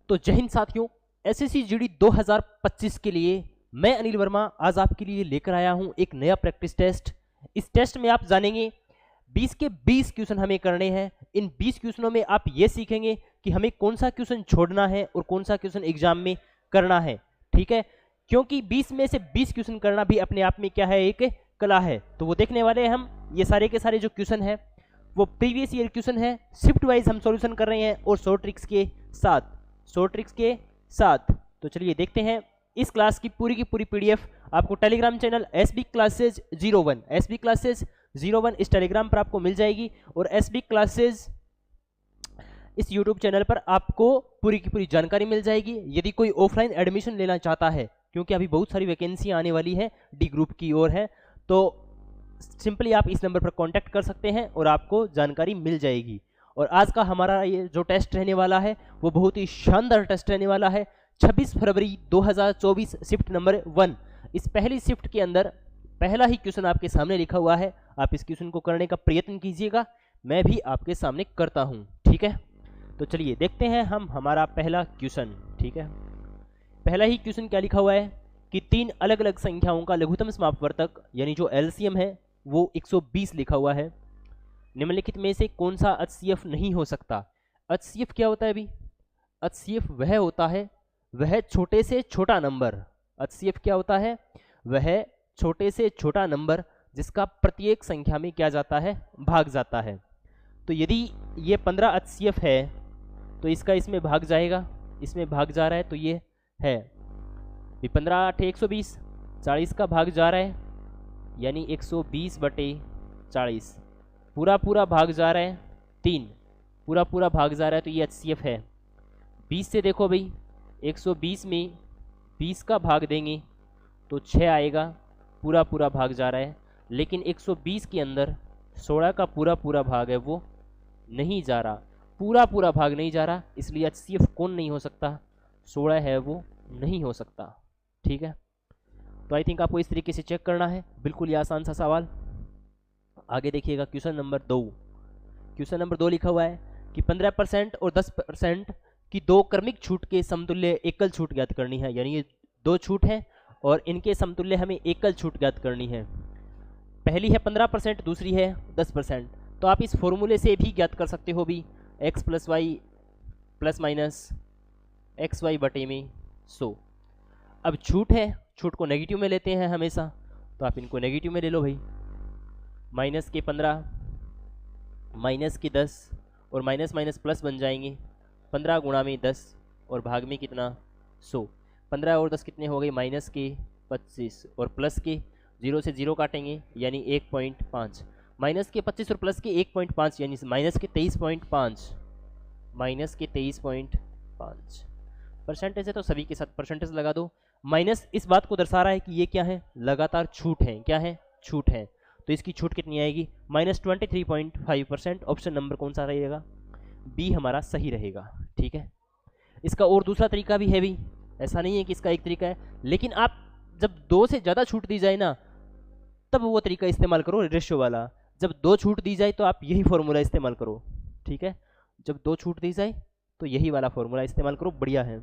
तो जय हिंद साथियों, एसएससी जीडी 2025 के लिए मैं अनिल वर्मा आज आपके लिए लेकर आया हूं एक नया प्रैक्टिस टेस्ट। इस टेस्ट में आप जानेंगे 20 के 20 क्वेश्चन हमें करने हैं। इन 20 क्वेश्चनों में आप ये सीखेंगे कि हमें कौन सा क्वेश्चन छोड़ना है और कौन सा क्वेश्चन एग्जाम में करना है। ठीक है, क्योंकि 20 में से 20 क्वेश्चन करना भी अपने आप में क्या है, एक कला है। तो वो देखने वाले हैं हम। ये सारे के सारे जो क्वेश्चन है वो प्रीवियस ईयर क्वेश्चन है, शिफ्ट वाइज हम सॉल्यूशन कर रहे हैं और शॉर्ट ट्रिक्स के साथ। तो चलिए देखते हैं। इस क्लास की पूरी पीडीएफ आपको टेलीग्राम चैनल SB क्लासेज 01 इस टेलीग्राम पर आपको मिल जाएगी और SB क्लासेज इस यूट्यूब चैनल पर आपको पूरी की पूरी जानकारी मिल जाएगी। यदि कोई ऑफलाइन एडमिशन लेना चाहता है, क्योंकि अभी बहुत सारी वैकेंसी आने वाली है डी ग्रुप की ओर है, तो सिंपली आप इस नंबर पर कांटेक्ट कर सकते हैं और आपको जानकारी मिल जाएगी। और आज का हमारा ये जो टेस्ट रहने वाला है वो बहुत ही शानदार टेस्ट रहने वाला है। 26 फरवरी 2024 शिफ्ट नंबर 1। इस पहली शिफ्ट के अंदर पहला ही क्वेश्चन आपके सामने लिखा हुआ है। आप इस क्वेश्चन को करने का प्रयत्न कीजिएगा, मैं भी आपके सामने करता हूं। ठीक है, तो चलिए देखते हैं हम हमारा पहला क्वेश्चन। ठीक है, पहला ही क्वेश्चन क्या लिखा हुआ है कि तीन अलग अलग संख्याओं का लघुत्तम समापवर्तक यानी जो एलसीएम है वो 120 लिखा हुआ है। निम्नलिखित में से कौन सा HCF नहीं हो सकता। HCF क्या होता है अभी? HCF वह होता है, वह छोटे से छोटा नंबर। HCF क्या होता है? वह छोटे से छोटा नंबर जिसका प्रत्येक संख्या में क्या जाता है, भाग जाता है। तो यदि ये 15 HCF है तो इसका इसमें भाग जाएगा, इसमें भाग जा रहा है, तो ये है 15 8 120, 40 का भाग जा रहा है यानी 120/40, पूरा भाग जा रहा है 3, पूरा भाग जा रहा है, तो ये HCF है। 20 से देखो भाई, 120 में 20 का भाग देंगे तो 6 आएगा, पूरा भाग जा रहा है। लेकिन 120 के अंदर 16 का पूरा भाग है वो नहीं जा रहा, पूरा भाग नहीं जा रहा, इसलिए HCF कौन नहीं हो सकता? 16 है वो नहीं हो सकता। ठीक है, तो आई थिंक आपको इस तरीके से चेक करना है। बिल्कुल ही आसान सा सवाल। आगे देखिएगा क्वेश्चन नंबर 2। क्वेश्चन नंबर 2 लिखा हुआ है कि 15% और 10% की दो क्रमिक छूट के समतुल्य एकल छूट ज्ञात करनी है। यानी ये दो छूट है और इनके समतुल्य हमें एकल छूट ज्ञात करनी है। पहली है 15%, दूसरी है 10%। तो आप इस फॉर्मूले से भी ज्ञात कर सकते हो भी, x + y ± xy/100। अब छूट है, छूट को नेगेटिव में लेते हैं हमेशा, तो आप इनको नेगेटिव में ले लो भाई। माइनस के 15, माइनस के 10 और माइनस माइनस प्लस बन जाएंगे। 15 गुणा में 10 और भाग में कितना, 100। 15 और 10 कितने हो गए, माइनस के 25 और प्लस के 0 से 0 काटेंगे यानी 1.5। माइनस के 25 और प्लस के 1.5 यानी माइनस के 23.5, माइनस के 23.5। परसेंटेज है तो सभी के साथ परसेंटेज लगा दो। माइनस इस बात को दर्शा रहा है कि ये क्या है, लगातार छूट है। क्या है? छूट है। तो इसकी छूट कितनी आएगी, -23.5%। ऑप्शन नंबर कौन सा रहेगा? बी हमारा सही रहेगा। ठीक है, इसका और दूसरा तरीका भी है भी, ऐसा नहीं है कि इसका एक तरीका है, लेकिन आप जब 2 से ज़्यादा छूट दी जाए ना, तब वो तरीका इस्तेमाल करो रेशियो वाला। जब 2 छूट दी जाए तो आप यही फॉर्मूला इस्तेमाल करो। ठीक है, जब 2 छूट दी जाए तो यही वाला फॉर्मूला इस्तेमाल करो, बढ़िया है।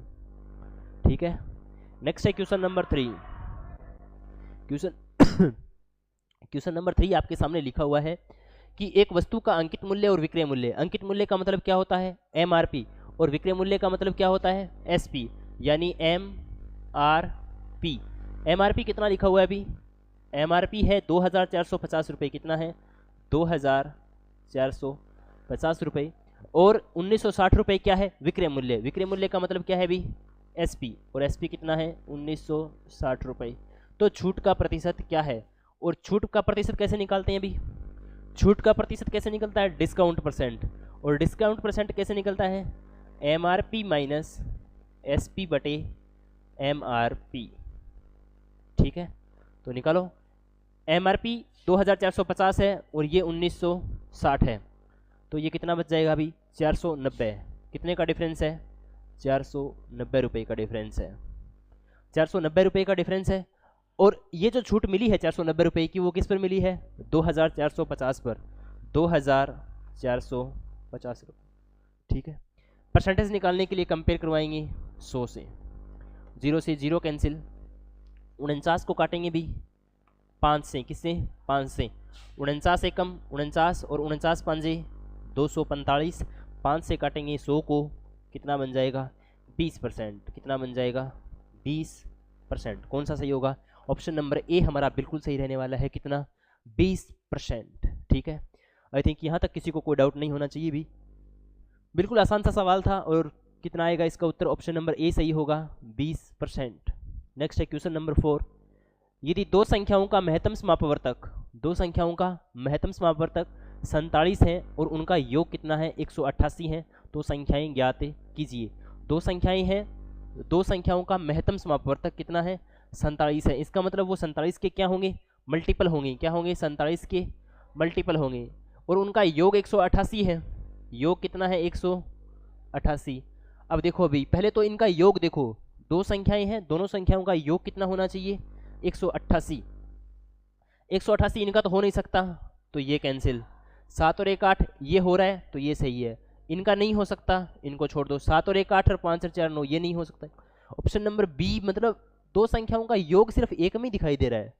ठीक है, नेक्स्ट है क्वेश्चन नंबर 3। क्वेश्चन नंबर 3 आपके सामने लिखा हुआ है कि एक वस्तु का अंकित मूल्य और विक्रय मूल्य, अंकित मूल्य का मतलब क्या होता है, MRP, और विक्रय मूल्य का मतलब क्या होता है, SP, यानी MRP। MRP कितना लिखा हुआ है अभी? MRP है 2450 रुपये। कितना है? 2450 रुपये। और 1960 रुपये क्या है, विक्रय मूल्य। विक्रय मूल्य का मतलब क्या है अभी, SP, और SP कितना है, 1960 रुपये। तो छूट का प्रतिशत क्या है, और छूट का प्रतिशत कैसे निकालते हैं अभी? छूट का प्रतिशत कैसे निकलता है, डिस्काउंट परसेंट। और डिस्काउंट परसेंट कैसे निकलता है, MRP माइनस SP/MRP। ठीक है, तो निकालो। MRP 2450 है और ये 1960 है, तो ये कितना बच जाएगा अभी, 490। कितने का डिफरेंस है, 490 रुपये का डिफरेंस है। 490 रुपये का डिफरेंस है। और ये जो छूट मिली है 490 रुपये की, वो किस पर मिली है, 2450 पर, 2450 रुपये। ठीक है, परसेंटेज निकालने के लिए कंपेयर करवाएंगे 100 से, 0 से 0 कैंसिल, 49 को काटेंगे भी 5 से, किससे 5 से, 49 एकम 49 और 49 पांजे 245, 5 से काटेंगे 100 को, कितना बन जाएगा 20%, कितना बन जाएगा 20%। कौन सा सही होगा? ऑप्शन नंबर ए हमारा बिल्कुल सही रहने वाला है, कितना 20%। ठीक है, आई थिंक यहाँ तक किसी को कोई डाउट नहीं होना चाहिए भी, बिल्कुल आसान सा सवाल था। और कितना आएगा इसका उत्तर? ऑप्शन नंबर ए सही होगा, 20%। नेक्स्ट है क्वेश्चन नंबर 4। यदि दो संख्याओं का महत्तम समापवर्तक, दो संख्याओं का महत्तम समापवर्तक 47 है और उनका योग कितना है 188 है, तो संख्याएं ज्ञात कीजिए। दो संख्याएं हैं, दो संख्याओं का महत्तम समापवर्तक कितना है 47 है, इसका मतलब वो 47 के क्या होंगे? मल्टीपल होंगे। क्या होंगे? 47 के मल्टीपल होंगे। और उनका योग 188 है, योग कितना है 188। अब देखो अभी पहले तो इनका योग देखो, दो संख्याएं हैं, दोनों संख्याओं का योग कितना होना चाहिए 188। 188 इनका तो हो नहीं सकता, तो ये कैंसिल। 7 और 1 8 ये हो रहा है, तो ये सही है। इनका नहीं हो सकता, इनको छोड़ दो। 7 और 1 8 और 5 और 4 9 ये नहीं हो सकता। ऑप्शन नंबर बी, मतलब दो संख्याओं का योग सिर्फ एक में दिखाई दे रहा है।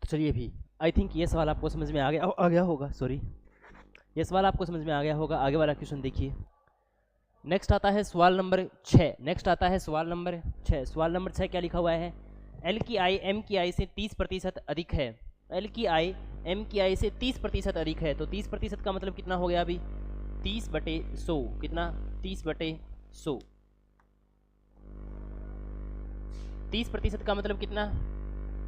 तो चलिए भी, आई थिंक ये सवाल आपको समझ में आ गया होगा, सॉरी, ये सवाल आपको समझ में आ गया होगा। आगे वाला क्वेश्चन देखिए। नेक्स्ट आता है सवाल नंबर 6। नेक्स्ट आता है सवाल नंबर 6। सवाल नंबर 6 क्या लिखा हुआ है? एल की आई एम की आई से 30% अधिक है। एल की आई एम की आई से 30% अधिक है, तो 30% का मतलब कितना हो गया अभी? 30/100। कितना? 30/100। 30% का मतलब कितना?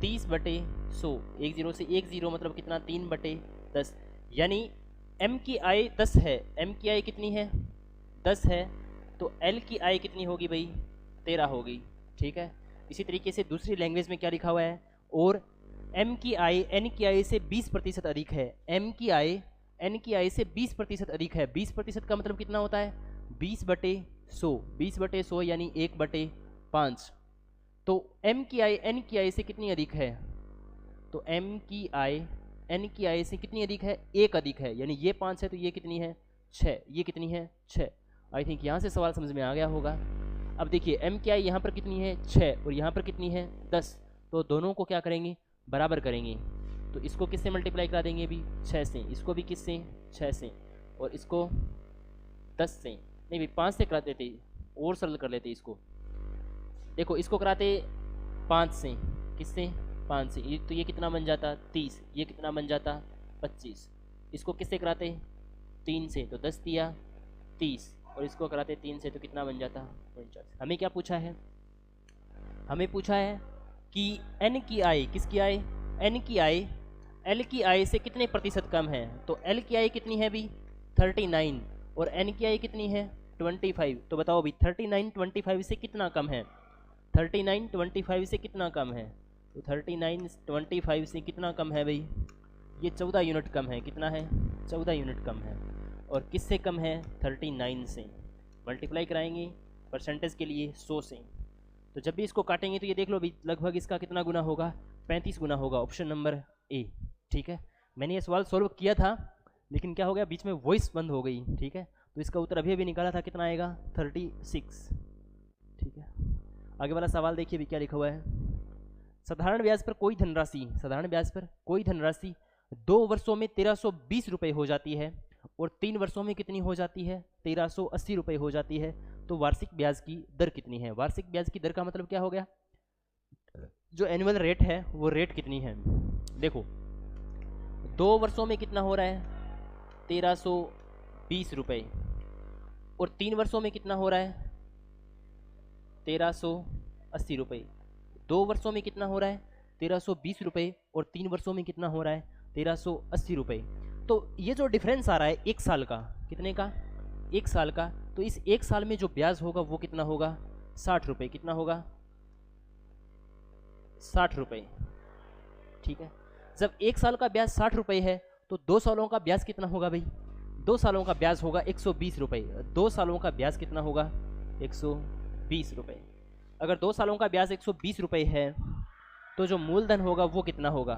30/100। 1 0 से 1 0 मतलब कितना? 3/10। यानी एम की आई 10 है, एम की आई कितनी है? 10 है, तो एल की आई कितनी होगी भाई? 13 होगी। ठीक है, इसी तरीके से दूसरी लैंग्वेज में क्या लिखा हुआ है? और एम की आई एन की आई से 20% अधिक है। एम की आई एन की आई से 20% अधिक है। 20% का मतलब कितना होता है? 20/100। 20/100 यानी 1/5। तो एम की आई एन की आई से कितनी अधिक है? तो एम की आई एन की आई से कितनी अधिक है? 1 अधिक है, यानी ये 5 है तो ये कितनी है? 6। ये कितनी है? 6। आई थिंक यहाँ से सवाल समझ में आ गया होगा। अब देखिए एम की आई यहाँ पर कितनी है? 6, और यहाँ पर कितनी है? 10। तो दोनों को क्या करेंगे? बराबर करेंगे। तो इसको किससे मल्टीप्लाई करा देंगे अभी? 6 से। इसको भी किससे? 6 से। और इसको 10 से, नहीं भाई 5 से करा देते, और सरल कर लेते इसको। देखो इसको कराते 5 से, किससे? 5 से। ये तो ये कितना बन जाता? 30। ये कितना बन जाता? 25। इसको किससे कराते? 3 से, तो 10 दिया 30। और इसको कराते 3 से, तो कितना बन जाता? 49। हमें क्या पूछा है? हमें पूछा है कि एन की आई, किसकी आई? एन की आई एल की आई से कितने प्रतिशत कम है? तो एल की आई कितनी है अभी? 39 और एन की आई कितनी है? 25। तो बताओ अभी 39 25 से कितना कम है? 39 25 से कितना कम है? तो 39 25 से कितना कम है भाई? ये 14 यूनिट कम है। कितना है? 14 यूनिट कम है। और किससे कम है? 39 से। मल्टीप्लाई कराएंगे परसेंटेज के लिए 100 से। तो जब भी इसको काटेंगे तो ये देख लो अभी लगभग इसका कितना गुना होगा? 35 गुना होगा। Option number A. ठीक है, मैंने ये सवाल सोल्व किया था लेकिन क्या हो गया, बीच में वॉइस बंद हो गई। ठीक है, तो इसका उत्तर अभी अभी निकाला था, कितना आएगा? 36। ठीक है, आगे वाला सवाल देखिए अभी क्या लिखा हुआ है। साधारण ब्याज पर कोई धनराशि, साधारण ब्याज पर कोई धनराशि 2 वर्षों में 1320 रुपये हो जाती है और 3 वर्षों में कितनी हो जाती है? 1380 रुपये हो जाती है। तो वार्षिक ब्याज की दर कितनी है? वार्षिक ब्याज की दर का मतलब क्या हो गया? जो एनुअल रेट है वो रेट कितनी है? देखो 2 वर्षों में कितना हो रहा है? 1320 रुपये। और 3 वर्षों में कितना हो रहा है? 1380 रुपये। 2 वर्षों में कितना हो रहा है? 1320 रुपये और 3 वर्षों में कितना हो रहा है? 1380 रुपये। तो ये जो डिफरेंस आ रहा है 1 साल का, कितने का? 1 साल का। तो इस 1 साल में जो ब्याज होगा वो कितना होगा? 60 रुपये। कितना होगा? 60 रुपये। ठीक है, जब 1 साल का ब्याज 60 रुपये है तो 2 सालों का ब्याज कितना होगा भाई? 2 सालों का ब्याज होगा 120 रुपये। 2 सालों का ब्याज कितना होगा? 120 रुपये। अगर 2 सालों का ब्याज 120 रुपये है तो जो मूलधन होगा वो कितना होगा?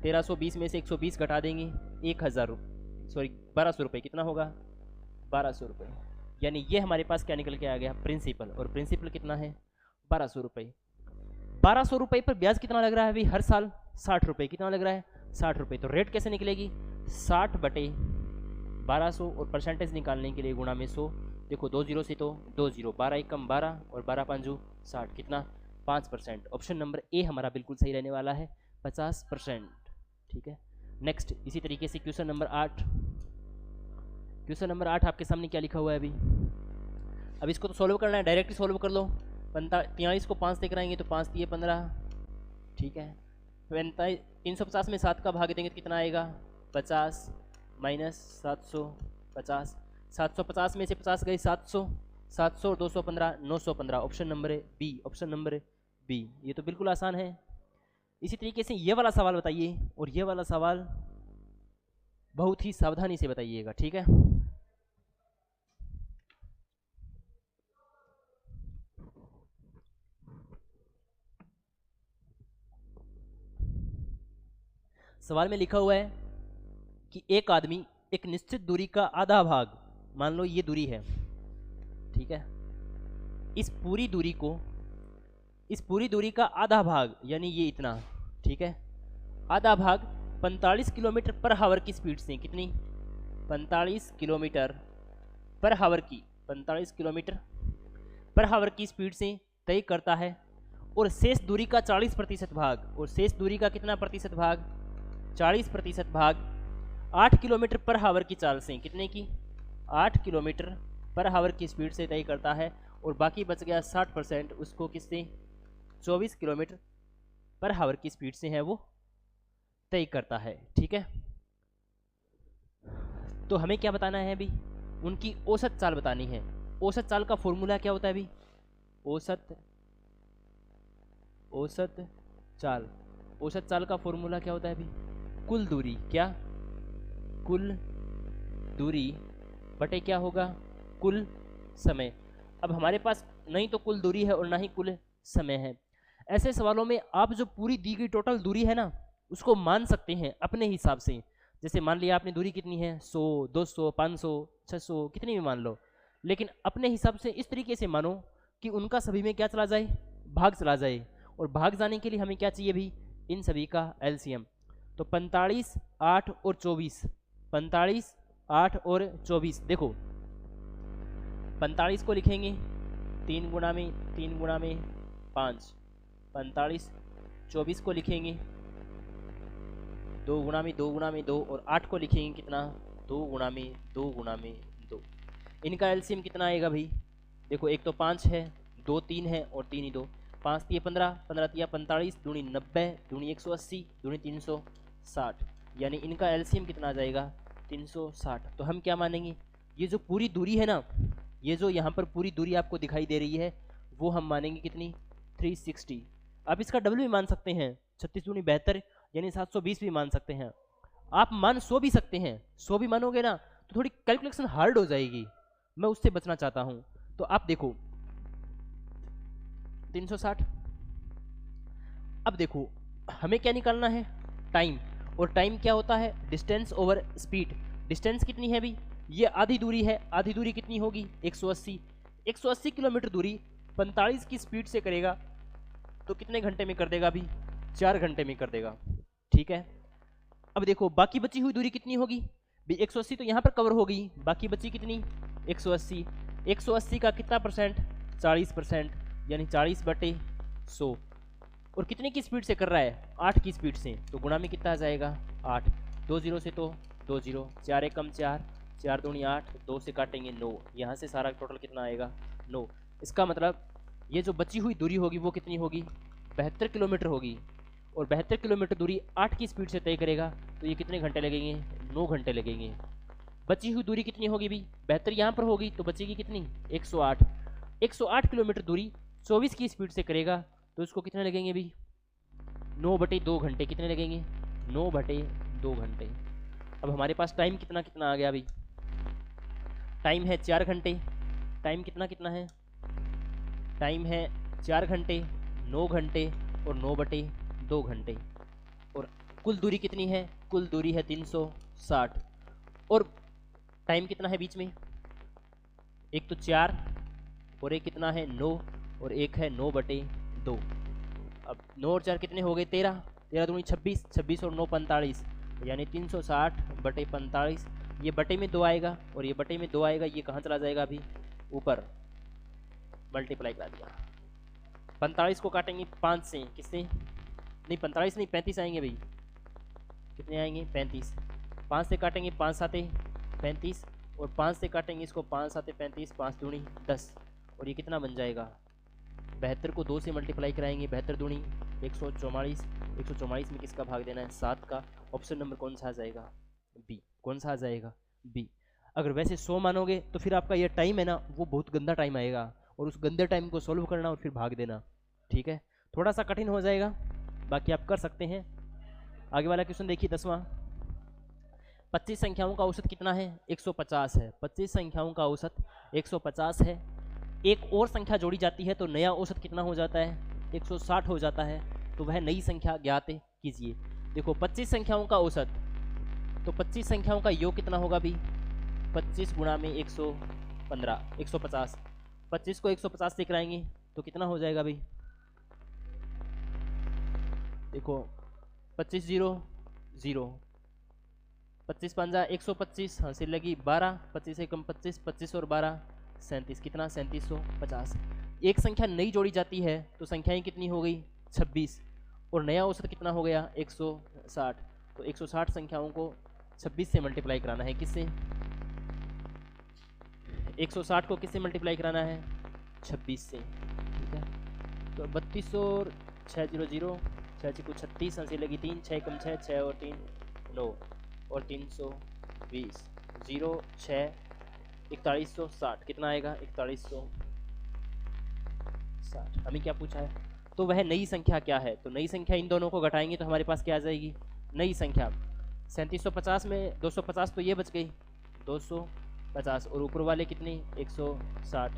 1320 में से 120 घटा देंगे, 1000 रुपये, सॉरी 1200 रुपये। कितना होगा? 1200 रुपये। यानी ये हमारे पास क्या निकल के आ गया? प्रिंसिपल। और प्रिंसिपल कितना है? 1200 रुपये। 1200 रुपये पर ब्याज कितना लग रहा है अभी हर साल? 60 रुपये। कितना लग रहा है? 60 रुपये। तो रेट कैसे निकलेगी? 60 बटे 1200 और परसेंटेज निकालने के लिए गुणा में 100। देखो 2 जीरो से तो 2 जीरो, 12 एकम 12 और 12 पंजू 60। कितना? 5%। ऑप्शन नंबर ए हमारा बिल्कुल सही रहने वाला है, 50%। ठीक है, नेक्स्ट इसी तरीके से क्वेश्चन नंबर 8। क्वेश्चन नंबर 8 आपके सामने क्या लिखा हुआ है अभी? अब इसको तो सॉल्व करना है, डायरेक्टली सॉल्व कर लो। 43 को 5 से कराएंगे तो 5 दिए 15। ठीक है, 350 में 7 का भाग देंगे तो कितना आएगा? 50 माइनस 750। 750 में से 50 गई 700, 700 और 215 915। Option number B. Option number B. ये तो बिल्कुल आसान है। इसी तरीके से ये वाला सवाल बताइए, और ये वाला सवाल बहुत ही सावधानी से बताइएगा। ठीक है, सवाल में लिखा हुआ है कि एक आदमी एक निश्चित दूरी का आधा भाग, मान लो ये दूरी है, ठीक है, इस पूरी दूरी का आधा भाग यानी ये इतना, ठीक है, आधा भाग 45 किलोमीटर पर हावर की स्पीड से, कितनी? 45 किलोमीटर पर हावर की, 45 किलोमीटर पर हावर की स्पीड से तय करता है, और शेष दूरी का 40% भाग, और शेष दूरी का कितना प्रतिशत भाग? 40% भाग 8 किलोमीटर पर हावर की चाल से, कितने की? 8 किलोमीटर पर हावर की स्पीड से तय करता है, और बाकी बच गया 60%, उसको किससे? 24 किलोमीटर पर हावर की स्पीड से है वो तय करता है। ठीक है, तो हमें क्या बताना है अभी? उनकी औसत चाल बतानी है। औसत चाल का फॉर्मूला क्या होता है अभी? औसत चाल का फॉर्मूला क्या होता है अभी? कुल दूरी, क्या? कुल दूरी बटे क्या होगा? कुल समय। अब हमारे पास नहीं तो कुल दूरी है और ना ही कुल समय है। ऐसे सवालों में आप जो पूरी दी गई टोटल दूरी है ना, उसको मान सकते हैं अपने हिसाब से। जैसे मान लिया आपने दूरी कितनी है, 100, 200, 500, 600, कितनी भी मान लो, लेकिन अपने हिसाब से इस तरीके से मानो कि उनका सभी में क्या चला जाए? भाग चला जाए। और भाग जाने के लिए हमें क्या चाहिए भी? इन सभी का एलसीएम। तो 45, 8 और 24, 45, 8 और 24। देखो 45 को लिखेंगे 3 गुणा में 5, 45। 24 को लिखेंगे 2 गुणा में 2, और 8 को लिखेंगे कितना? 2 गुणा में 2। इनका एलसीएम कितना आएगा भाई? देखो एक तो 5 है, 2 3 है और 3 ही 2, 5 तिया 15, 15 तिया 45, दूनी 90, दूनी 180, दूनी 360, यानी इनका एलसीएम कितना आ जाएगा 360। तो हम क्या मानेंगे, ये जो पूरी दूरी है ना, ये जो यहाँ पर पूरी दूरी आपको दिखाई दे रही है वो हम मानेंगे कितनी 360। आप इसका डबल भी मान सकते हैं, 36 दूनी 72 यानी 720 भी मान सकते हैं। आप मान 100 भी सकते हैं, 100 भी मानोगे ना तो थोड़ी कैलकुलेशन हार्ड हो जाएगी, मैं उससे बचना चाहता हूं। तो आप देखो 360। अब देखो हमें क्या निकालना है, टाइम, और टाइम क्या होता है डिस्टेंस ओवर स्पीड। डिस्टेंस कितनी है अभी, ये आधी दूरी है, आधी दूरी कितनी होगी 180। 180 किलोमीटर दूरी 45 की स्पीड से करेगा तो कितने घंटे में कर देगा अभी 4 घंटे में कर देगा, ठीक है। अब देखो बाकी बची हुई दूरी कितनी होगी भी 180 तो यहाँ पर कवर हो गई, बाकी बची कितनी 180। 180 का कितना परसेंट 40%, यानी 40/100। और कितने की स्पीड से कर रहा है 8 की स्पीड से, तो गुणा में कितना आ जाएगा 8, 2 0 से तो 2 0, 4 1 4, 4 दूनी 8, 2 से काटेंगे 9, यहाँ से सारा टोटल कितना आएगा 9। इसका मतलब ये जो बची हुई दूरी होगी वो कितनी होगी 72 किलोमीटर होगी, और 72 किलोमीटर दूरी 8 की स्पीड से तय करेगा तो ये कितने घंटे लगेंगे 9 घंटे लगेंगे। बची हुई दूरी कितनी होगी भी 72 यहाँ पर होगी तो बचेगी कितनी 108। 108 किलोमीटर दूरी 24 की स्पीड से करेगा तो इसको कितने लगेंगे भी 9/2 घंटे। कितने लगेंगे 9/2 घंटे। अब हमारे पास टाइम कितना कितना आ गया अभी, टाइम है 4 घंटे, टाइम कितना कितना है, टाइम है 4 घंटे, 9 घंटे और 9/2 घंटे। और कुल दूरी कितनी है, कुल दूरी है 360, और टाइम कितना है बीच में, एक तो 4 और एक कितना है 9 और एक है 9/2। अब 9 और 4 कितने हो गए 13, 13 दूनी 26, 26 और 9 45, यानी 360/45। ये बटे में 2 आएगा और ये बटे में 2 आएगा, ये कहाँ चला जाएगा अभी ऊपर, मल्टीप्लाई करा दिया। 45 को काटेंगे 5 से, किससे नहीं 45 नहीं 35 आएंगे भाई, कितने आएंगे 35। 5 से काटेंगे 5 7 35, और 5 से काटेंगे इसको 5 7 35, 5 दूनी 10, और ये कितना बन जाएगा 72 को 2 से मल्टीप्लाई कराएंगे, 72 दूनी 144। 144 में किसका भाग देना है 7 का। ऑप्शन नंबर कौन सा आ जाएगा बी, कौन सा आ जाएगा बी। अगर वैसे 100 मानोगे तो फिर आपका ये टाइम है ना वो बहुत गंदा टाइम आएगा, और उस गंदे टाइम को सॉल्व करना और फिर भाग देना, ठीक है। थोड़ा सा कठिन हो जाएगा, बाकी आप कर सकते हैं। आगे वाला क्वेश्चन देखिए 10वां। 25 संख्याओं का औसत कितना है 150 है। 25 संख्याओं का औसत 150 है। एक और संख्या जोड़ी जाती है तो नया औसत कितना हो जाता है 160 हो जाता है, तो वह नई संख्या ज्ञात कीजिए। देखो 25 संख्याओं का औसत, तो 25 संख्याओं का योग कितना होगा भी 25 गुणा में 115 150। 25 को 150 से कराएंगे तो कितना हो जाएगा भाई, देखो 25 0 0, 25 पंजा 125, हासिल लगी 12, 25 से कम 25, 25 और 12 37, कितना 3750। एक संख्या नई जोड़ी जाती है तो संख्याएं कितनी हो गई 26, और नया औसत कितना हो गया 160। तो 160 संख्याओं को 26 से मल्टीप्लाई कराना है, किससे 160 को किससे मल्टीप्लाई कराना है 26 से, ठीक है। तो 32 और 600, 6 को 36, हंसी लगी 3, 6 कम 6, 6 और 3 9, और 320 0 6 4160, कितना आएगा 4160। हमें क्या पूछा है, तो वह नई संख्या क्या है। तो नई संख्या इन दोनों को घटाएंगे तो हमारे पास क्या आ जाएगी नई संख्या। 3750 में 250 तो ये बच गई 250, और ऊपर वाले कितने 160,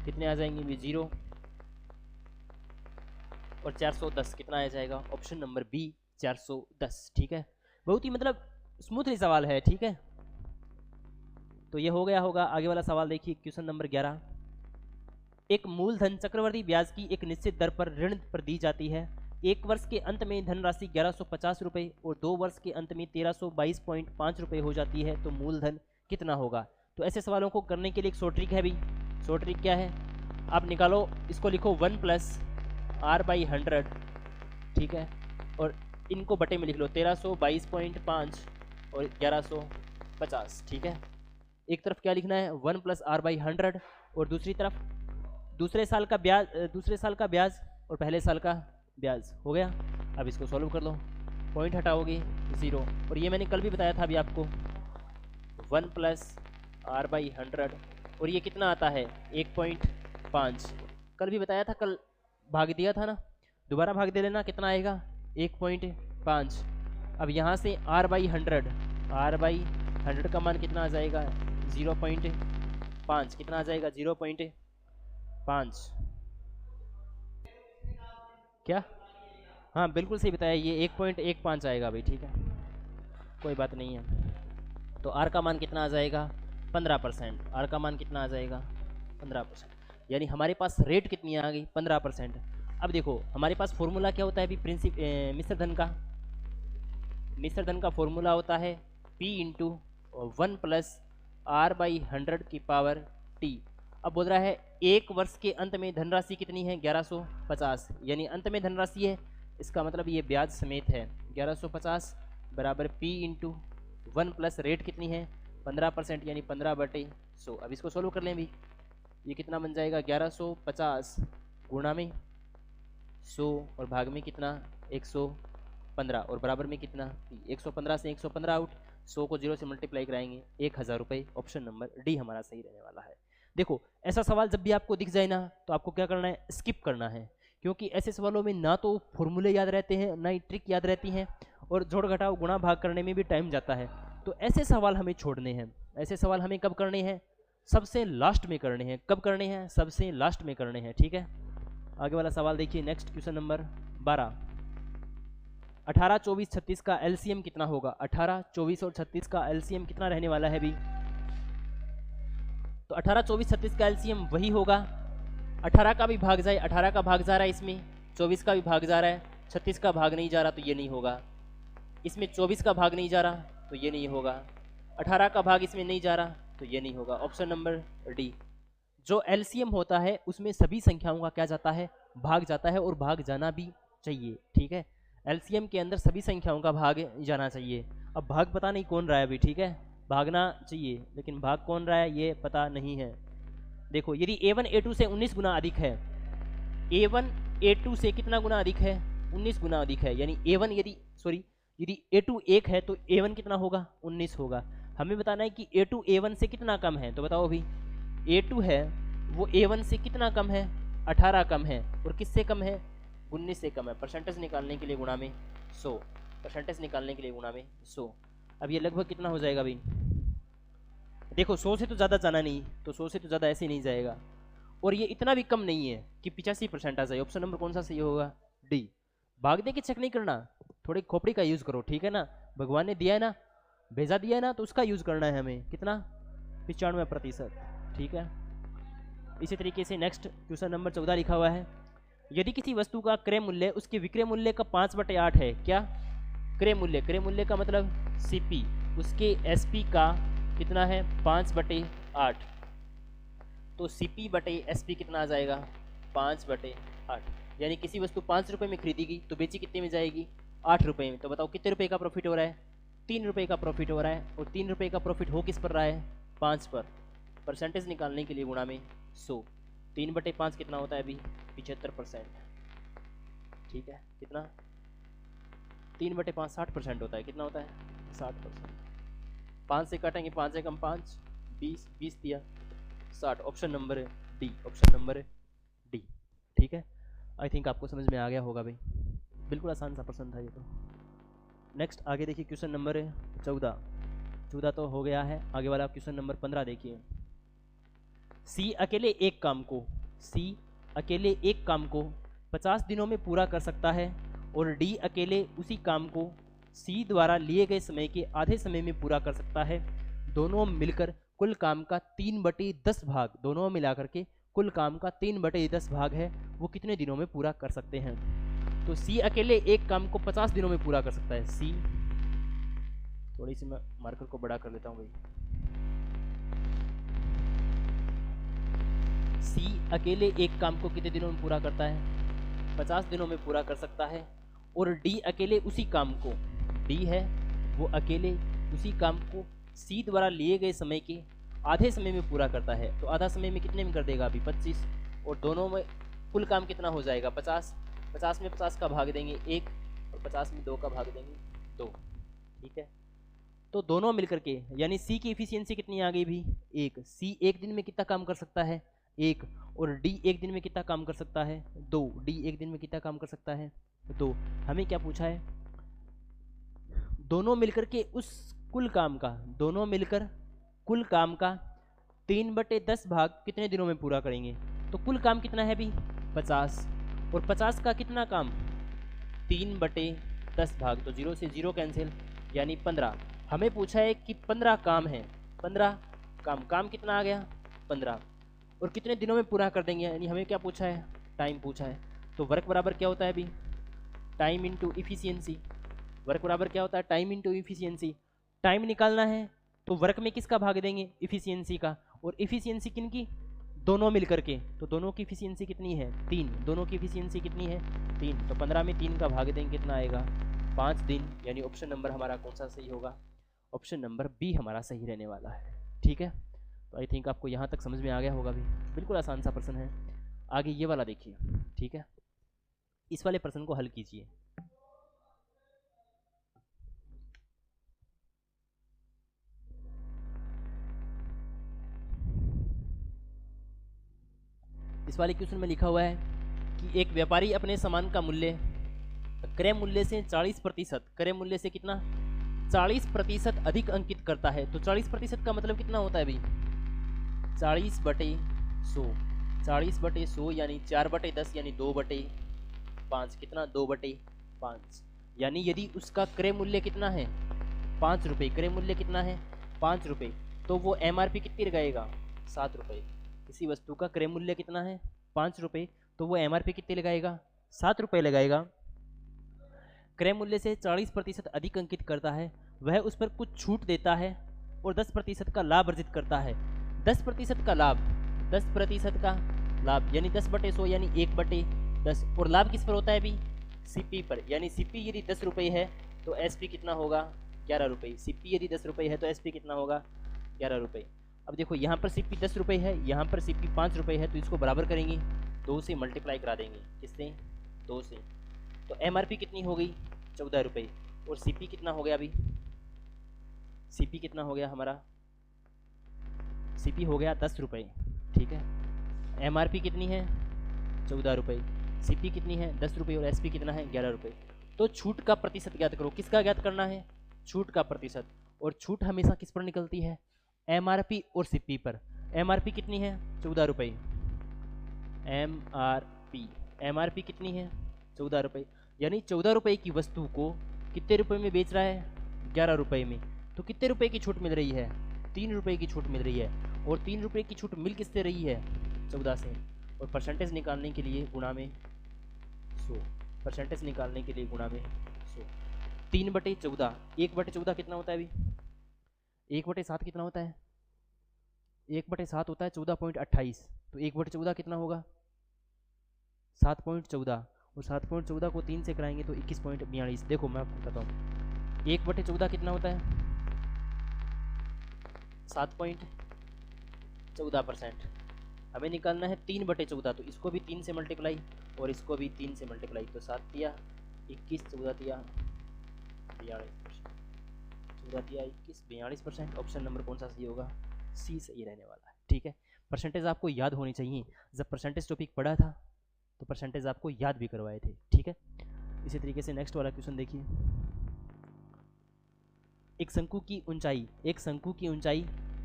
कितने आ जाएंगे भी 0 और 410, कितना आ जाएगा ऑप्शन नंबर बी 410, ठीक है। बहुत ही मतलब स्मूथली सवाल है, ठीक है। तो ये हो गया होगा। आगे वाला सवाल देखिए क्वेश्चन नंबर 11। एक मूलधन चक्रवर्ती ब्याज की एक निश्चित दर पर ऋण पर दी जाती है। एक वर्ष के अंत में धनराशि 1150 रुपये और 2 वर्ष के अंत में 1322.5 रुपये हो जाती है, तो मूलधन कितना होगा। तो ऐसे सवालों को करने के लिए एक शॉर्ट ट्रिक है भी। शॉर्ट ट्रिक क्या है, आप निकालो, इसको लिखो 1 + r/100, ठीक है, और इनको बटे में लिख लो 1322.5 और 1150, ठीक है। एक तरफ क्या लिखना है 1 + r/100, और दूसरी तरफ दूसरे साल का ब्याज और पहले साल का ब्याज हो गया। अब इसको सॉल्व कर लो, पॉइंट हटाओगे 0, और ये मैंने कल भी बताया था अभी आपको 1 प्लस r/100, और ये कितना आता है 1.5। कल भी बताया था, कल भाग दिया था ना, दोबारा भाग दे लेना, कितना आएगा 1.5। अब यहाँ से r/100 का मान कितना आ जाएगा 0.5, कितना आ जाएगा 0.5। क्या? हाँ बिल्कुल सही बताया, ये 1.15 आएगा भाई, ठीक है कोई बात नहीं है। तो r का मान कितना आ जाएगा 15%, r का मान कितना आ जाएगा 15%, यानी हमारे पास रेट कितनी आ गई 15%। अब देखो हमारे पास फॉर्मूला क्या होता है अभी मिश्र धन का फॉर्मूला होता है P इंटू 1 प्लस r/100 की पावर t। अब बोल रहा है एक वर्ष के अंत में धनराशि कितनी है 1150, यानी अंत में धनराशि है, इसका मतलब ये ब्याज समेत है 1150 बराबर P इंटू 1 प्लस रेट कितनी है 15%, यानी 15/100। अब इसको सोल्व कर लें भी, ये कितना बन जाएगा 1150 गुणा में 100 और भाग में कितना 115 और बराबर में कितना 115 से 115 आउट, 100 को 0 से मल्टीप्लाई कराएंगे 1000 रुपये। ऑप्शन नंबर डी हमारा सही रहने वाला है। देखो ऐसा सवाल जब भी आपको दिख जाए ना तो आपको क्या करना है, स्किप करना है, क्योंकि ऐसे सवालों में ना तो फॉर्मूले याद रहते हैं ना ही ट्रिक याद रहती हैं, और जोड़ घटाव गुणा भाग करने में भी टाइम जाता है। तो ऐसे सवाल हमें छोड़ने हैं। ऐसे सवाल हमें कब करने हैं, सबसे लास्ट में करने हैं। कब करने हैं, सबसे लास्ट में करने हैं, ठीक है। आगे वाला सवाल देखिए, नेक्स्ट क्वेश्चन नंबर 12। 18, 24, 36 का एलसीएम कितना होगा। 18, 24 और 36 का एलसीएम कितना रहने वाला है भी, तो 18, 24, 36 का एलसीएम वही होगा, 18 का भी भाग जाए, 18 का भाग जा रहा है इसमें, 24 का भी भाग जा रहा है, 36 का भाग नहीं जा रहा तो ये नहीं होगा, इसमें 24 का भाग नहीं जा रहा तो ये नहीं होगा, 18 का भाग इसमें नहीं जा रहा तो ये नहीं होगा। Option number D. जो एलसीएम होता है उसमें सभी संख्याओं का क्या जाता है, भाग जाता है, और भाग जाना भी चाहिए, ठीक है। एलसीएम के अंदर सभी संख्याओं का भाग जाना चाहिए। अब भाग पता नहीं कौन रहा है अभी, ठीक है, भागना चाहिए लेकिन भाग कौन रहा है ये पता नहीं है। देखो यदि a1 a2 से 19 गुना अधिक है, a1 a2 से कितना गुना अधिक है 19 गुना अधिक है, यानी a1 यदि a2 1 है तो a1 कितना होगा 19 होगा। हमें बताना है कि a2 a1 से कितना कम है, तो बताओ अभी a2 है वो a1 से कितना कम है 18 कम है, और किससे कम है 19 से कम है। परसेंटेज निकालने के लिए गुणा में 100, परसेंटेज निकालने के लिए गुणा में 100। अब ये लगभग कितना हो जाएगा भाई, देखो 100 से तो ज़्यादा जाना नहीं, तो 100 से तो ज़्यादा ऐसे नहीं जाएगा, और ये इतना भी कम नहीं है कि 85% आ जाए। ऑप्शन नंबर कौन सा सही होगा, डी। भाग दे के चेक नहीं करना, थोड़ी खोपड़ी का यूज़ करो, ठीक है ना। भगवान ने दिया है ना, भेजा दिया है ना, तो उसका यूज़ करना है हमें। कितना 95%, ठीक है। इसी तरीके से नेक्स्ट क्वेश्चन नंबर 14 लिखा हुआ है, यदि किसी वस्तु का क्रय मूल्य उसके विक्रय मूल्य का 5/8 है, क्या क्रय मूल्य का मतलब सीपी, उसके एसपी का कितना है 5/8, तो सीपी बटे एसपी कितना आ जाएगा 5/8, यानी किसी वस्तु 5 रुपये में खरीदी गई तो बेची कितने में जाएगी 8 रुपये में। तो बताओ कितने रुपए का प्रॉफिट हो रहा है, 3 रुपये का प्रॉफिट हो रहा है, और 3 रुपये का प्रॉफिट हो किस पर रहा है 5 पर। परसेंटेज निकालने के लिए गुणा में 100, 3/5 कितना होता है अभी 75%, ठीक है। कितना 3/5 60% होता है, कितना होता है 60%। 5 से काटेंगे, 5 से कम 5, 20, 20 दिया 60। Option number D, option number D, ठीक है। आई थिंक आपको समझ में आ गया होगा भाई, बिल्कुल आसान सा प्रश्न था ये तो। नेक्स्ट आगे देखिए क्वेश्चन नंबर 14 तो हो गया है। आगे वाला क्वेश्चन नंबर 15 देखिए, सी अकेले एक काम को 50 दिनों में पूरा कर सकता है, और डी अकेले उसी काम को सी द्वारा लिए गए समय के आधे समय में पूरा कर सकता है। दोनों मिलकर कुल काम का 3/10 भाग, दोनों मिलाकर के कुल काम का 3/10 भाग है, वो कितने दिनों में पूरा कर सकते हैं। तो सी अकेले एक काम को 50 दिनों में पूरा कर सकता है। सी, थोड़ी सी मैं मार्कर को बड़ा कर लेता हूँ भाई। सी अकेले एक काम को कितने दिनों में पूरा करता है 50 दिनों में पूरा कर सकता है, और डी अकेले उसी काम को, डी है वो अकेले उसी काम को सी द्वारा लिए गए समय के आधे समय में पूरा करता है। तो आधा समय में कितने में कर देगा अभी 25, और दोनों में कुल काम कितना हो जाएगा 50, 50 में 50 का भाग देंगे 1 और 50 में 2 का भाग देंगे 2। ठीक है, तो दोनों मिलकर के यानी सी की इफिशियंसी कितनी आ गई भी 1। सी एक दिन में कितना काम कर सकता है 1, और डी एक दिन में कितना काम कर सकता है 2। डी एक दिन में कितना काम कर सकता है 2। हमें क्या पूछा है, दोनों मिलकर के उस कुल काम का, दोनों मिलकर कुल काम का 3/10 भाग कितने दिनों में पूरा करेंगे। तो कुल काम कितना है भी 50, और 50 का कितना काम 3/10 भाग, तो 0 से 0 कैंसिल यानी 15। हमें पूछा है कि 15 काम है, 15 काम कितना आ गया 15, और कितने दिनों में पूरा कर देंगे, यानी हमें क्या पूछा है टाइम पूछा है। तो वर्क बराबर क्या होता है अभी टाइम इंटू इफिशियंसी। वर्क बराबर क्या होता है टाइम इंटू इफिशियंसी। टाइम निकालना है तो वर्क में किसका भाग देंगे इफिशियंसी का, और इफिशियंसी किन की दोनों मिलकर के, तो दोनों की इफिशियंसी कितनी है 3, दोनों की इफिशियंसी कितनी है 3, तो 15 में 3 का भाग देंगे कितना आएगा 5 दिन, यानी ऑप्शन नंबर हमारा कौन सा सही होगा, ऑप्शन नंबर बी हमारा सही रहने वाला है। ठीक है, तो आई थिंक आपको यहाँ तक समझ में आ गया होगा भी, बिल्कुल आसान सा प्रश्न है। आगे ये वाला देखिए, ठीक है, इस वाले प्रश्न को हल कीजिए। इस वाले क्वेश्चन में लिखा हुआ है कि एक व्यापारी अपने सामान का मूल्य क्रय मूल्य से 40%, क्रय मूल्य से कितना 40% अधिक अंकित करता है। तो 40% का मतलब कितना होता है भाई 40/100, 40/100 यानी 4/10 यानी 2/5, कितना 2/5, यानी यदि उसका क्रय मूल्य कितना है 5 रुपये, क्रय मूल्य कितना है 5 रुपये, तो वो MRP कितनी लगाएगा 7 रुपये। किसी वस्तु का क्रय मूल्य कितना है 5 रुपये, तो वो MRP कितनी लगाएगा 7 रुपये लगाएगा। क्रय मूल्य से 40% अधिक अंकित करता है, वह उस पर कुछ छूट देता है और 10% का लाभ अर्जित करता है। 10% का लाभ, 10% का लाभ यानी 10/100 यानी 1/10, और लाभ किस पर होता है अभी CP पर, यानी CP यदि 10 रुपये है तो SP कितना होगा 11 रुपये। CP यदि 10 रुपये है तो SP कितना होगा 11 रुपये। अब देखो यहाँ पर CP 10 रुपये है, यहाँ पर CP 5 रुपये है, तो इसको बराबर करेंगे 2 से मल्टीप्लाई करा देंगे, किससे 2 से, तो MRP कितनी हो गई 14 रुपये, और CP कितना हो गया अभी CP कितना हो गया हमारा CP हो गया 10 रुपये। ठीक है, MRP कितनी है 14 रुपये, CP कितनी है 10 रुपये, और SP कितना है 11 रुपये। तो छूट का प्रतिशत ज्ञात करो, किसका ज्ञात करना है छूट का प्रतिशत, और छूट हमेशा किस पर निकलती है MRP और CP पर। MRP कितनी है 14 रुपये, MRP कितनी है 14 रुपये, यानी 14 रुपये की वस्तु को कितने रुपए में बेच रहा है 11 रुपये में, तो कितने रुपए की छूट मिल रही है 3 रुपये की छूट मिल रही है, और 3 रुपये की छूट मिल किससे रही है 14 से, और परसेंटेज निकालने के लिए गुणा में 100, परसेंटेज निकालने के लिए गुणा में 100। 3/14, 1/14 कितना होता है अभी 1/7 कितना होता है 1/7 होता है 14.28, तो 1/14 कितना होगा 7.14, और 7.14 को 3 से कराएंगे तो 21.42। देखो मैं आपको बताता हूँ 1/14 कितना होता है 7.14%। हमें निकालना है 3/14, तो इसको भी 3 से मल्टीप्लाई और इसको भी 3 से मल्टीप्लाई, तो 7 दिया 21, 14 दिया 42%, 14 दिया 21, 42%। ऑप्शन नंबर कौन सा सही होगा C सही रहने वाला है। ठीक है, परसेंटेज आपको याद होनी चाहिए, जब परसेंटेज टॉपिक पढ़ा था तो परसेंटेज आपको याद भी करवाए थे। ठीक है, इसी तरीके से नेक्स्ट वाला क्वेश्चन देखिए, एक शंकु की ऊंचाई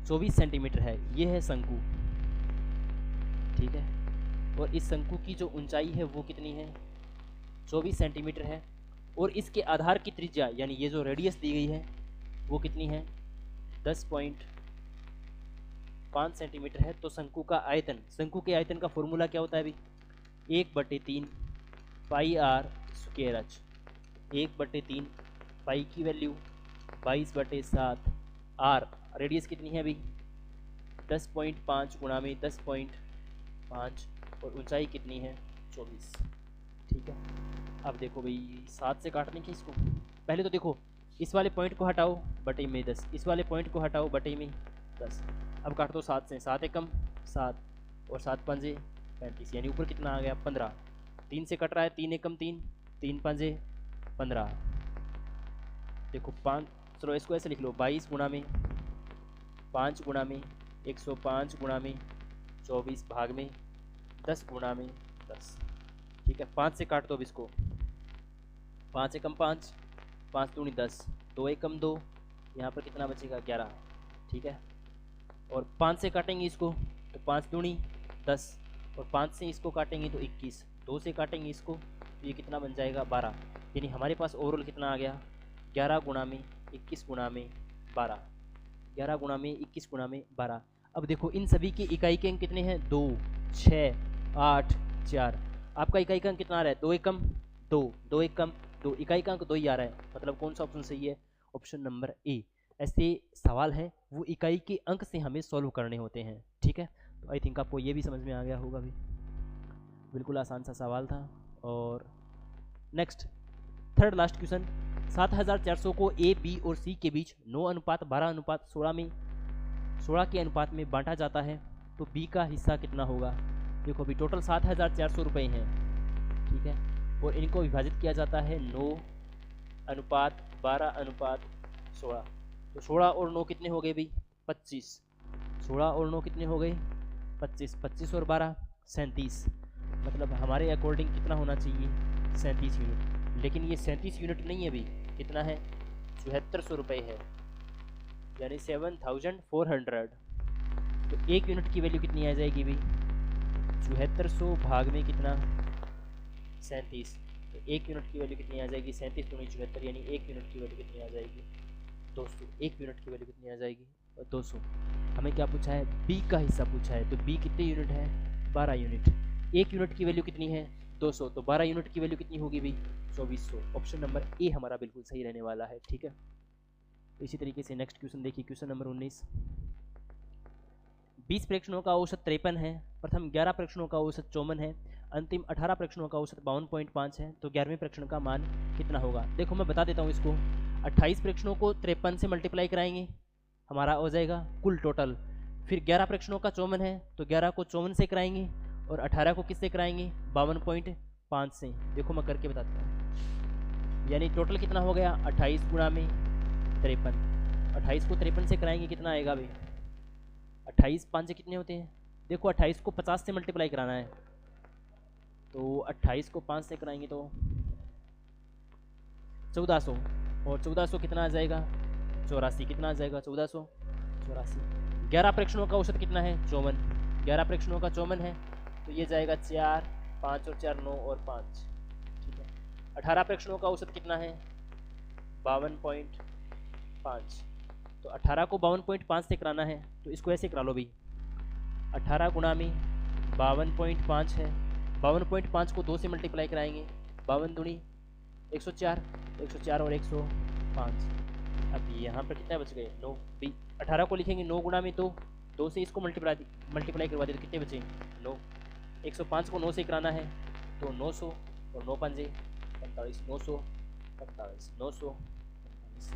24 सेंटीमीटर है, ये है शंकु। ठीक है, और इस शंकु की जो ऊंचाई है वो कितनी है 24 सेंटीमीटर है, और इसके आधार की त्रिज्या यानी ये जो रेडियस दी गई है वो कितनी है 10.5 सेंटीमीटर है। तो शंकु का आयतन, शंकु के आयतन का फॉर्मूला क्या होता है अभी 1/3 पाई r स्क्वायर h, 1/3 पाई की वैल्यू 22/7 r, रेडियस कितनी है अभी 10.5 गुणा में 10.5, और ऊंचाई कितनी है 24। ठीक है, अब देखो भाई 7 से काटने की इसको, पहले तो देखो इस वाले पॉइंट को हटाओ बटे में 10, इस वाले पॉइंट को हटाओ बटे में 10, अब काट दो 7 से, 7 एकम 7 और 7 पंजे 35, यानी ऊपर कितना आ गया 15। 3 से कट रहा है, 3 एकम 3, 3 पंजे 15। देखो 5, चलो इसको ऐसे लिख लो, 22 गुणा में 5 गुणा में 105 गुणा में 24 भाग में 10 गुणा में 10। ठीक है, 5 से काट दो अब इसको, 5 एकम 5, 5 दूनी 10, 2 एकम 2, यहाँ पर कितना बचेगा 11। ठीक है, और 5 से काटेंगे इसको तो 5 दूनी 10, और 5 से इसको काटेंगे तो 21, 2 से काटेंगे इसको तो ये कितना बन जाएगा 12। यानी हमारे पास ओवरऑल कितना आ गया 11 गुणा में 21 गुणा में 12, 11 गुणा में 21 गुणा में 12। अब देखो इन सभी के इकाई के अंक कितने हैं 2, 6, 8, 4। आपका इकाई का अंक कितना आ रहा है 2 एकम 2, 2 एकम 2, इकाई का अंक 2 ही आ रहा है, मतलब कौन सा ऑप्शन सही है, ऑप्शन नंबर ए। ऐसे सवाल हैं वो इकाई के अंक से हमें सॉल्व करने होते हैं। ठीक है, तो आई थिंक आपको ये भी समझ में आ गया होगा भी, बिल्कुल आसान सा सवाल था। और नेक्स्ट थर्ड लास्ट क्वेश्चन, 7400 को ए, बी और सी के बीच 9:12:16 में 16 के अनुपात में बांटा जाता है, तो बी का हिस्सा कितना होगा। देखो अभी टोटल 7400 रुपये हैं, ठीक है, और इनको विभाजित किया जाता है 9:12:16। तो 16 और 9 कितने हो गए भाई 25, 16 और 9 कितने हो गए 25, 25 और 12 37, मतलब हमारे अकॉर्डिंग कितना होना चाहिए 37 यूनिट। लेकिन ये 37 यूनिट नहीं है भाई, कितना है 7400 रुपये है, यानी 7400। तो एक यूनिट की वैल्यू कितनी आ जाएगी भाई 7400 भाग में कितना 37, तो एक यूनिट की वैल्यू कितनी आ जाएगी 37 दूनी 74, यानी एक यूनिट की वैल्यू कितनी आ जाएगी 200। एक यूनिट की वैल्यू कितनी आ जाएगी 200। हमें क्या पूछा है बी का हिस्सा पूछा है, तो बी कितने यूनिट है 12 यूनिट। एक यूनिट की वैल्यू कितनी है 200, तो 12 यूनिट की वैल्यू कितनी होगी भाई 2400। ऑप्शन नंबर ए हमारा बिल्कुल सही रहने वाला है। ठीक है, तो इसी तरीके से नेक्स्ट क्वेश्चन देखिए, क्वेश्चन नंबर 19। 20 प्रेक्षणों का औसत 53 है, प्रथम 11 प्रेक्षणों का औसत 54 है, अंतिम 18 प्रेक्षणों का औसत 52.5 है, तो 11वें प्रेक्षण का मान कितना होगा। देखो मैं बता देता हूँ इसको, 28 प्रेक्षणों को 53 से मल्टीप्लाई कराएंगे, हमारा हो जाएगा कुल टोटल। फिर 11 प्रेक्षणों का 54 है, तो 11 को 54 से कराएंगे, और 18 को किससे कराएंगे 52.5 से। देखो मैं करके बताता हूँ, यानी टोटल कितना हो गया 28 गुणा में 53, 28 को 53 से कराएंगे कितना आएगा भाई 28 5 से कितने होते हैं, देखो 28 को 50 से मल्टीप्लाई कराना है, तो 28 को 5 से कराएंगे तो 1400, और 1400 कितना आ जाएगा 84, कितना आ जाएगा 1484। 11 प्रेक्षणों का औसत कितना है 54, 11 प्रेक्षणों का 54 है, तो ये जाएगा 4, 5 और 4 9 और 5। ठीक है, 18 प्रेक्षणों का औसत कितना है 52.5, तो 18 को 52.5 से कराना है, तो इसको ऐसे करा लो भाई, 18 गुणा में 52.5 है, 52.5 को 2 से मल्टीप्लाई कराएंगे, 52 दूनी 104, 104 और 105। अब यहाँ पर कितना बच गए 9 भी, 18 को लिखेंगे 9 गुणा में 2, 2 से इसको मल्टीप्लाई करवा दे तो कितने बचे 9। 105 को 9 से कराना है, तो 900 और 9 पंजे 45, 945, 945।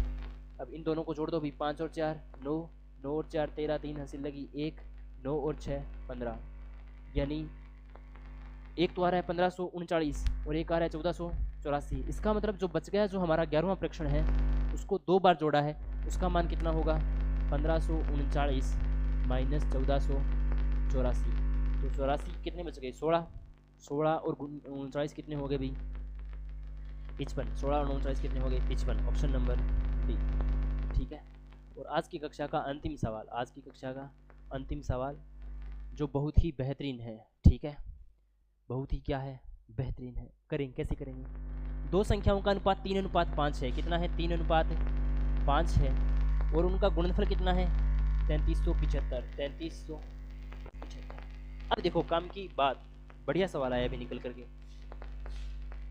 अब इन दोनों को जोड़ दो भी, 5 और 4 9, 9 और 4 13, 3 हासिल लगी 1, 9 और 6 15, यानी एक तो आ रहा है 1539 और एक आ रहा है 1484। इसका मतलब जो बच गया, जो हमारा 11वां प्रेक्षण है उसको 2 बार जोड़ा है, उसका मान कितना होगा 1539 माइनस 1484, तो 84 कितने बच गए 16, 16 और 39 कितने हो गए भाई 55, 16 और 39 कितने हो गए 55, ऑप्शन नंबर डी। ठीक है, और आज की कक्षा का अंतिम सवाल, आज की कक्षा का अंतिम सवाल जो बहुत ही बेहतरीन है, ठीक है, बहुत ही क्या है बेहतरीन है। करेंगे कैसे करेंगे, दो संख्याओं का अनुपात 3:5 है, कितना है 3:5 है, और उनका गुणनफल कितना है 3375, 3375। अब देखो काम की बात, बढ़िया सवाल आया अभी निकल करके,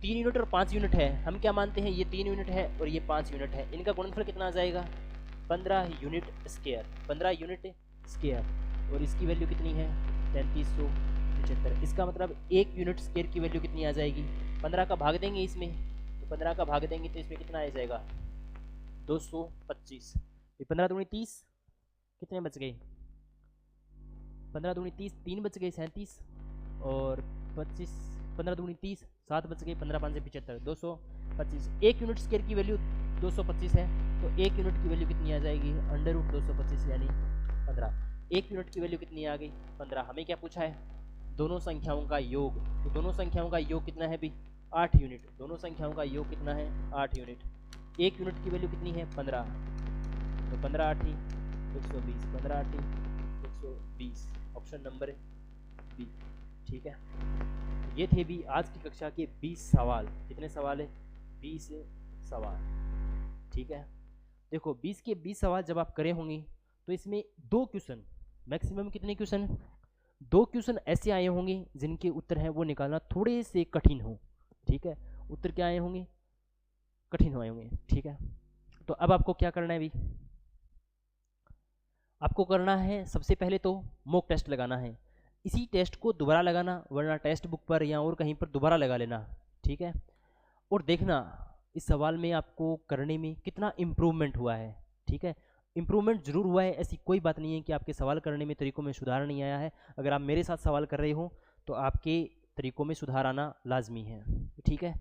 3 यूनिट और 5 यूनिट है, हम क्या मानते हैं ये 3 यूनिट है और ये 5 यूनिट है, इनका गुणनफल कितना आ जाएगा 15 यूनिट स्क्वायर, 15 यूनिट स्क्वायर, और इसकी वैल्यू कितनी है 3375। इसका मतलब 1 यूनिट स्क्वायर की वैल्यू कितनी आ जाएगी, 15 का भाग देंगे इसमें, तो 15 का भाग देंगे तो इसमें कितना आ जाएगा 225। 15 दूनी 30, कितने बच गए 15 दूनी 30, 3 बच गए 37, और 25, 15 दूनी 30, 7 बच गई, 15 5 से 75, 225। 1 यूनिट स्केयर की वैल्यू 225 है, तो 1 यूनिट की वैल्यू कितनी आ जाएगी, अंडर रूट 225 यानी 15। 1 यूनिट की वैल्यू कितनी आ गई, 15। हमें क्या पूछा है, दोनों संख्याओं का योग, तो दोनों संख्याओं का योग कितना है भी, 8 यूनिट। दोनों संख्याओं का योग कितना है, 8 यूनिट। 1 यूनिट की वैल्यू कितनी है, 15, तो 15 8 120, 15 8 120, ऑप्शन नंबर बी, ठीक है। ये थे भी आज की कक्षा के 20 सवाल। कितने सवाल है, 20 सवाल, ठीक है। देखो 20 के 20 सवाल जब आप करे होंगे तो इसमें 2 क्वेश्चन, मैक्सिमम कितने क्वेश्चन, 2 क्वेश्चन ऐसे आए होंगे जिनके उत्तर हैं वो निकालना थोड़े से कठिन हो, ठीक है। उत्तर क्या आए होंगे, कठिन आए होंगे, ठीक है। तो अब आपको क्या करना है भी, आपको करना है सबसे पहले तो मॉक टेस्ट लगाना है। इसी टेस्ट को दोबारा लगाना, वरना टेक्स्ट बुक पर या और कहीं पर दोबारा लगा लेना, ठीक है। और देखना इस सवाल में आपको करने में कितना इम्प्रूवमेंट हुआ है, ठीक है। इम्प्रूवमेंट जरूर हुआ है, ऐसी कोई बात नहीं है कि आपके सवाल करने में तरीकों में सुधार नहीं आया है। अगर आप मेरे साथ सवाल कर रहे हो तो आपके तरीकों में सुधार आना लाजमी है, ठीक है।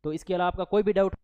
तो इसके अलावा आपका कोई भी डाउट